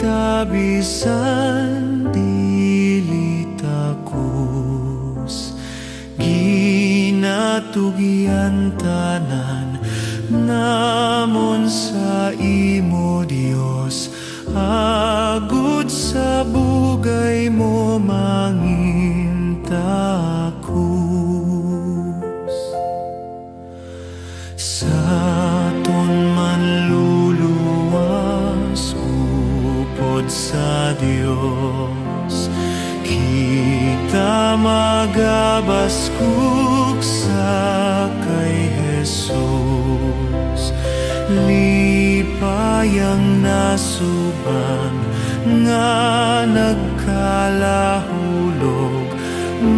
tabisan dili takus, ginatugyan tanan namon sa imo Dios, agud sa bugay mo mangintakus. Saton manluluwas upod sa Dios, kita magabaskog sa kay Jesus. Lipayang nasuban nga nagkalahulog,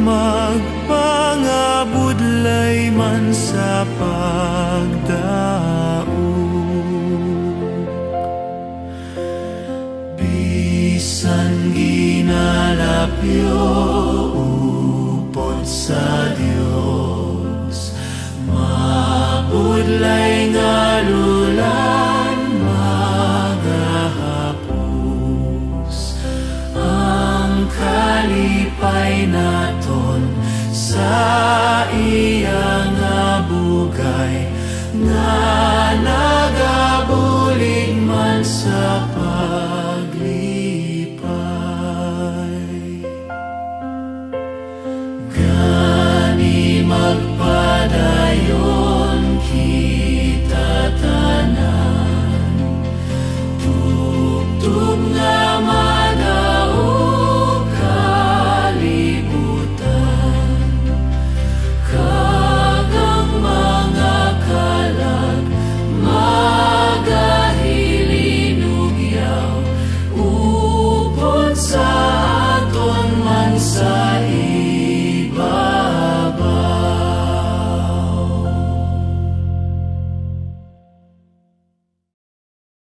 magpangabudlay man sa pagdaog. Bisan ginalapyo upod sa Dios, mabudlay nga lulan magahapos. Ang kalipay naton sa iyang bugay, nga nagabulig man sa